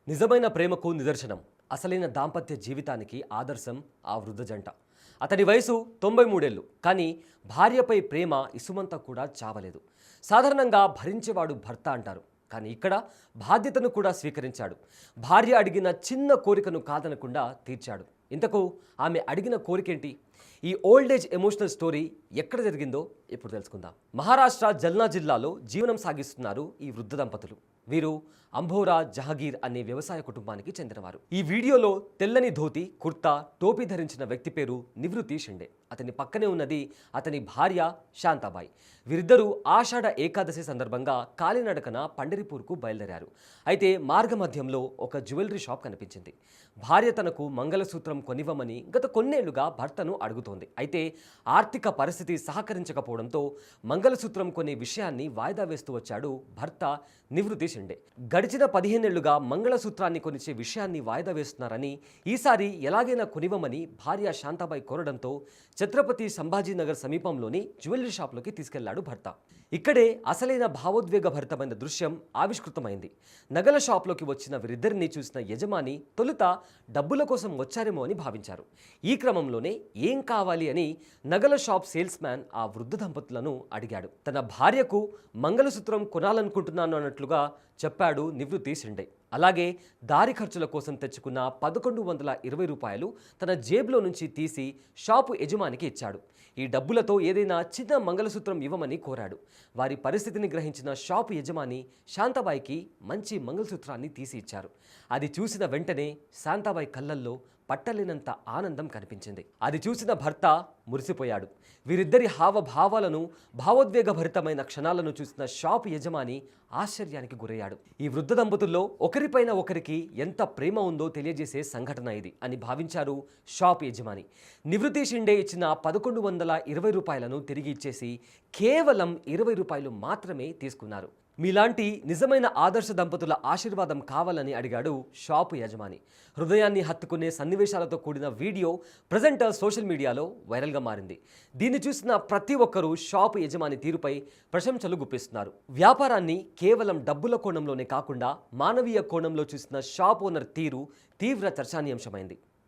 నిజమైన ప్రేమకు నిదర్శనం, అసలైన దాంపత్య జీవితానికి ఆదర్శం ఆ వృద్ధ జంట. అతని వయసు 93 కానీ భార్యపై ప్రేమ ఇసుమంత కూడా చావలేదు. సాధారణంగా భరించేవాడు భర్త అంటారు, కానీ ఇక్కడ బాధ్యతను కూడా స్వీకరించాడు. భార్య అడిగిన చిన్న కోరికను కాదనకుండా తీర్చాడు. ఇంతకు ఆమె అడిగిన కోరికేంటి? ఈ ఓల్డ్ ఏజ్ ఎమోషనల్ స్టోరీ ఎక్కడ జరిగిందో ఇప్పుడు తెలుసుకుందాం. మహారాష్ట్ర జల్నా జిల్లాలో జీవనం సాగిస్తున్నారు ఈ వృద్ధ దంపతులు. వీరు అంభోరా జహగీర్ అనే వ్యవసాయ కుటుంబానికి చెందినవారు. ఈ వీడియోలో తెల్లని ధోతి, కుర్తా, టోపీ ధరించిన వ్యక్తి పేరు నివృత్తి షిండే. అతని పక్కనే ఉన్నది అతని భార్య శాంతాబాయి. వీరిద్దరూ ఆషాఢ ఏకాదశి సందర్భంగా కాలినడకన పండరిపూర్కు బయలుదేరారు. అయితే మార్గమధ్యంలో ఒక జ్యువెలరీ షాప్ కనిపించింది. భార్య తనకు మంగళసూత్రం కొనివ్వమని గత కొన్నేళ్లుగా భర్తను అడుగుతోంది. అయితే ఆర్థిక పరిస్థితి సహకరించకపోవడంతో మంగళసూత్రం కొనే విషయాన్ని వాయిదా వేస్తూ వచ్చాడు భర్త నివృత్తి షిండే. గడిచిన 15 ఏళ్లుగా మంగళసూత్రాన్ని కొనిచ్చే విషయాన్ని వాయిదా వేస్తున్నారని, ఈసారి ఎలాగైనా కొనివ్వమని భార్య శాంతాబాయి కోరడంతో ఛత్రపతి సంభాజీనగర్ సమీపంలోని జ్యువెలరీ షాప్లోకి తీసుకెళ్లాడు భర్త. ఇక్కడే అసలైన భావోద్వేగభరితమైన దృశ్యం ఆవిష్కృతమైంది. నగల షాప్లోకి వచ్చిన వీరిద్దరిని చూసిన యజమాని తొలుత డబ్బుల కోసం వచ్చారేమో అని భావించారు. ఈ క్రమంలోనే ఏం కావాలి అని నగల షాప్ సేల్స్ మ్యాన్ ఆ వృద్ధ దంపతులను అడిగాడు. తన భార్యకు మంగళసూత్రం కొనాలనుకుంటున్నాను అన్నట్లుగా చెప్పాడు నివృత్తి షిండే. అలాగే దారి ఖర్చుల కోసం తెచ్చుకున్న 1120 రూపాయలు తన జేబులో నుంచి తీసి షాపు యజమానికి ఇచ్చాడు. ఈ డబ్బులతో ఏదైనా చిన్న మంగళసూత్రం ఇవ్వమని కోరాడు. వారి పరిస్థితిని గ్రహించిన షాపు యజమాని శాంతాబాయికి మంచి మంగళసూత్రాన్ని తీసి ఇచ్చారు. అది చూసిన వెంటనే శాంతాబాయి కళ్ళల్లో పట్టలేనంత ఆనందం కనిపించింది. అది చూసిన భర్త మురిసిపోయాడు. వీరిద్దరి హావభావాలను, భావోద్వేగభరితమైన క్షణాలను చూసిన షాపు యజమాని ఆశ్చర్యానికి గురయ్యాడు. ఈ వృద్ధ దంపతుల్లో ఒకరిపైన ఒకరికి ఎంత ప్రేమ ఉందో తెలియజేసే సంఘటన ఇది అని భావించారు షాప్ యజమాని. నివృత్తి షిండే ఇచ్చిన 1120 రూపాయలను తిరిగి ఇచ్చేసి కేవలం 20 రూపాయలు మాత్రమే తీసుకున్నారు. మీలాంటి నిజమైన ఆదర్శ దంపతుల ఆశీర్వాదం కావాలని అడిగాడు షాపు యజమాని. హృదయాన్ని హత్తుకునే సన్నివేశాలతో కూడిన వీడియో ప్రజెంట్ సోషల్ మీడియాలో వైరల్గా మారింది. దీన్ని చూసిన ప్రతి ఒక్కరూ షాపు యజమాని తీరుపై ప్రశంసలు గుప్పిస్తున్నారు. వ్యాపారాన్ని కేవలం డబ్బుల కోణంలోనే కాకుండా మానవీయ కోణంలో చూసిన షాప్ ఓనర్ తీరు తీవ్ర చర్చానీయాంశమైంది.